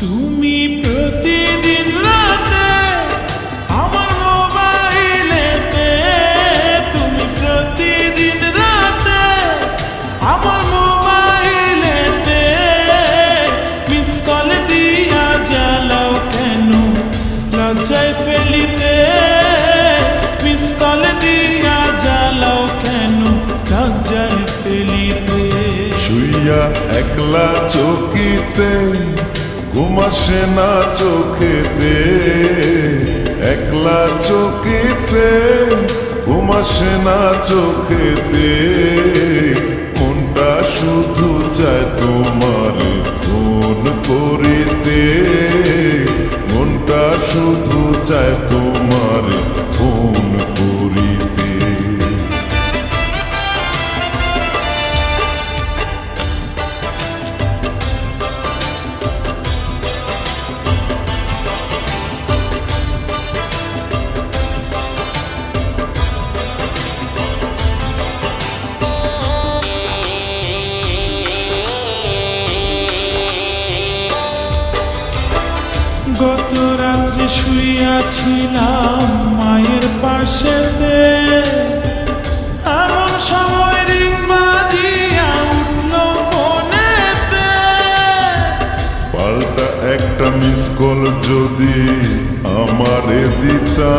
তুমি প্রতিদিন রাতে আমার মোবাইলেতে, তুমি প্রতিদিন রাতে আমার মোবাইলেতে মিস কল দিয়া জ্বালাও কেন লজ্জায় ফেলিতে, মিস কল দিয়া জ্বালাও কেন লজ্জায় ফেলিতে। শুইয়া একলা চকিতে ঘুম আসে না চোখেতে, একলা চকিতে ঘুম আসে না চোখেতে, মনটা শুধু চায় তোমার ফোন করিতে, মনটা শুধু চায় তোমার ফোন করিতে। গত রাত্রে শুইয়াছিলাম মায়ের পাশেতে, এমন সময় রিং বাজিয়া উঠল ফোনেতে। পাল্টা একটা মিস কল যদি আমারে দিতা,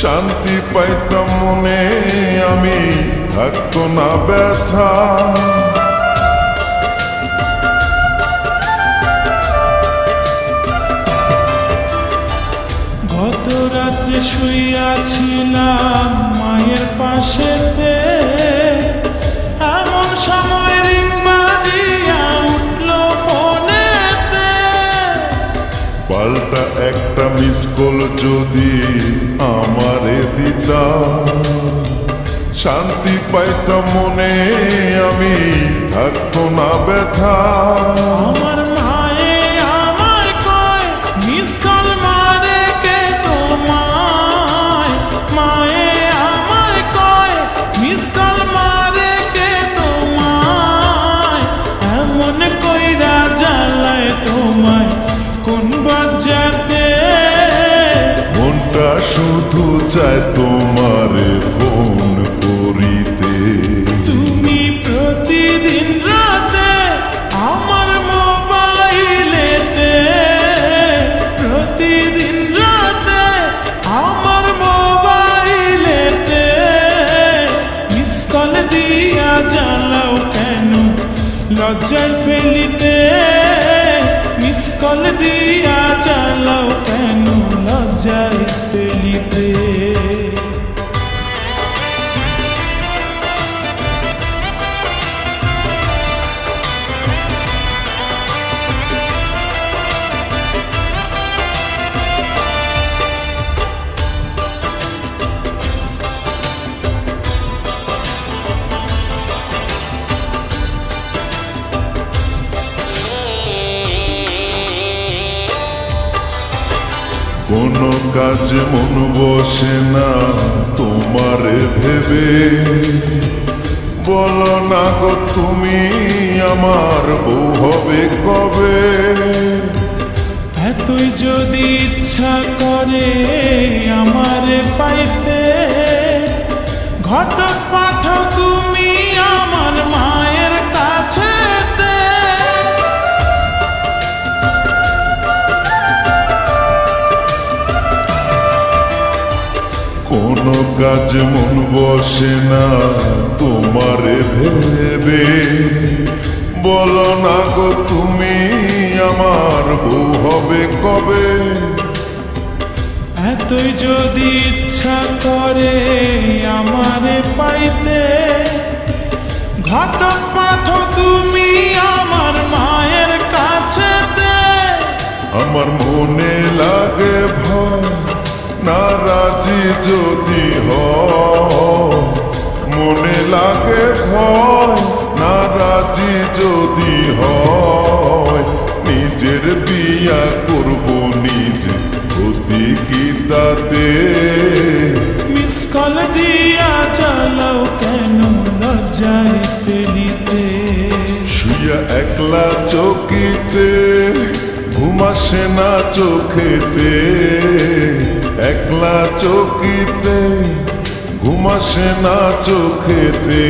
শান্তি পাইতাম মনে, আমি থাকতো না ব্যথা। গত রাত্রে শুইয়াছিলাম মায়ের পাশেতে, এমন সময় রিং বাজিয়া উঠল ফোনেতে। পাল্টা একটা মিস কল যদি আমারে দিতা, শান্তি পাইতাম মনে, আমি থাকতো না ব্যথা। আমার মায়ে আমায় কয় মিস কল মারে কে তোমায়, মায়ে আমায় কয় মিস কল মারে কে তোমায়, এমন কইরা জ্বালায় তোমায় কোন বাজাতে। মনটা শুধু চায় তোমারে ফোন করিতে। তুমি প্রতিদিন রাতে আমার মোবাইলেতে, প্রতিদিন রাতে আমার মোবাইলেতে মিস কল দিয়া জ্বালাও কেন লজ্জায় ফেলিতে, মিস কল দিয়া জ্বালাও কেন লজ্জায় ফেলিতে। কোনো কাজে মন বসে না তোমারে ভেবে, বলো না গো তুমি আমার বউ হবে কবে। এতই যদি ইচ্ছা করে আমারে পাইতে, ঘটক পাঠক তুমি আমার মায়ের কাছেতে। কোনো কাজে মন বসে না তোমারে ভেবে, বলো না গো তুমি আমার বউ হবে কবে। এতই যদি ইচ্ছা করে আমারে পাইতে, ঘটক পাঠক তুমি আমার মায়ের কাছেতে। আমার মনে লাগে ভয় নারাজি যদি হয়, মনে লাগে ভয় নারাজি যদি হয়, নিজের বিয়া করব নিজে ক্ষতি কি তাতে। মিস কল দিয়া জ্বালাও কেন লজ্জায় ফেলিতে। শুয়া একলা চকিতে ঘুম আসে না চোখেতে, একলা চকিতে ঘুম আসে না চোখেতে,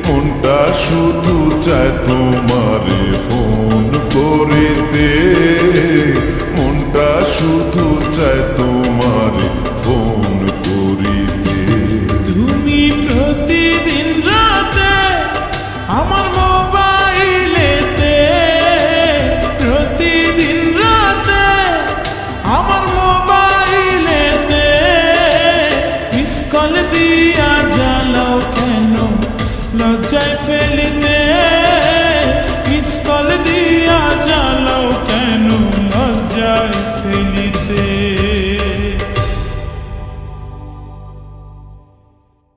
মনটা শুধু চায় তোমারে ফোন করিতে।